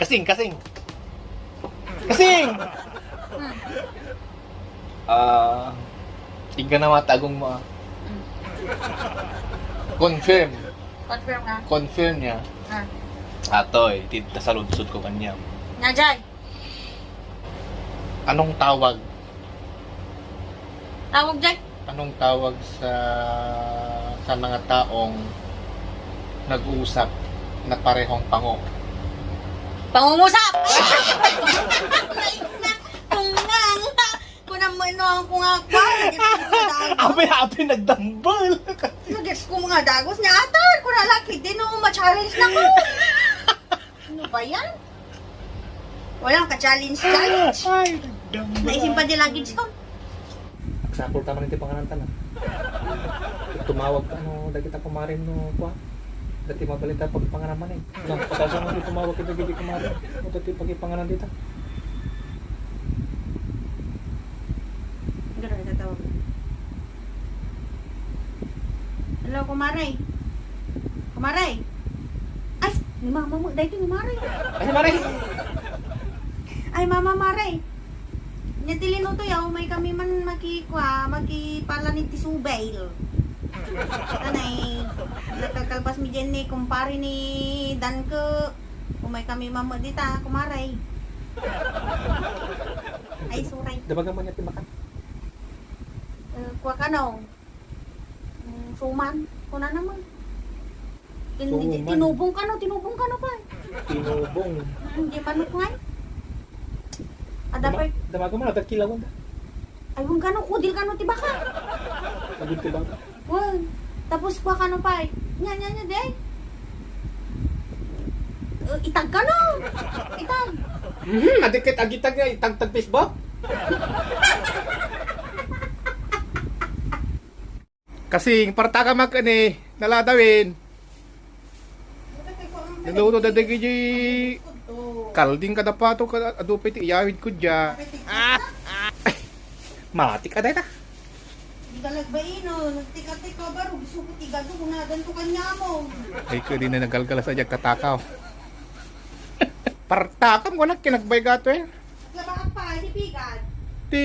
Kasing! Kasing! Tingnan na matagong mo. Confirm. Confirm nga. Confirm niya. Atoy, sa lunsod ko kanya. Nga, Jay. Anong tawag? Tawag, Jay. Anong tawag sa mga taong nag-uusap na parehong pango? Pangungusap! Kung nga. Kung naman ako nga ka. Api nagdambal. Nag-gets ko mga dagos niya atan. Kung nalaki din o ma-challenge na ko. Ano ba yan? Walang ka-challenge. Ay, nagdambal. Naisin pa din lagi ko. Sapol tama nito panganantan na. Tumawag ka dahil kita kumarin no kwa. Dati mabalita pag panganaman eh. Nang patasa mo tumawag kita gigi kumarin. O dati pag ipanganan dito. Gano'n tatawag. Hello, kumaray. Kumaray. Ay, ni mama mo. Dahil ni Maray. Ay, Maray! Ay, mama Maray. Nyatilin mo to yaw, may kami man makipala ni Tisubail. Tanay, nakakalpas mi dyan ni kumpare ni Danke. Kung may kami mama dita, kumaray. Ay, suray. Dabagan mo niya timakan. Kuha ka no. Suman. Kuna naman. Suman. Tinubong ka no pa. Tinubong. Hindi manok nga. Ada pa. Damagan mo na, kilawan na. Ay, huwag ka no, kudil ka no, tiba ka. Agad ka ba? Wag. Tapos kuha ka no pa. Nya, day. Itag ka no. Itag. Adikit agitag nga, itag-tag Facebook. Kasing, parta ka ni naladawin. Naluto dadag yung kalding kada pato ka adupay ti iyawid ko dya. Mati ka dahil Galag ba ino? Nagtika-tika ba? Suko tigado kung naganto kanya mo. ay ko din na nagalgala sa dyan katakaw. Partakam ko na kinagbay gato eh. Labahan pa, si Pigad. Ti.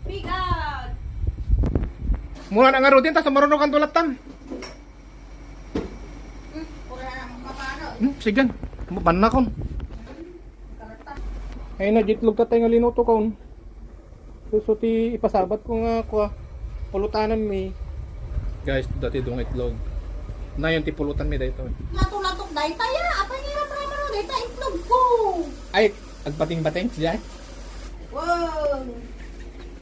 Pigad! Mula na nga ro din, tas marunong kang tulatan. Pura na mapano. Sigan, mapan kon. Ay na, jitlog tatay nga linuto kon. So ti ipasabat ko nga ko pulutanan mi. Guys, dati dong itlog. Na yun ti pulutan mi dito. Latok-latok dahil tayo. Apa nila prama no? Dahil tayo itlog ko. Ay, agbating-bating siya. Wow!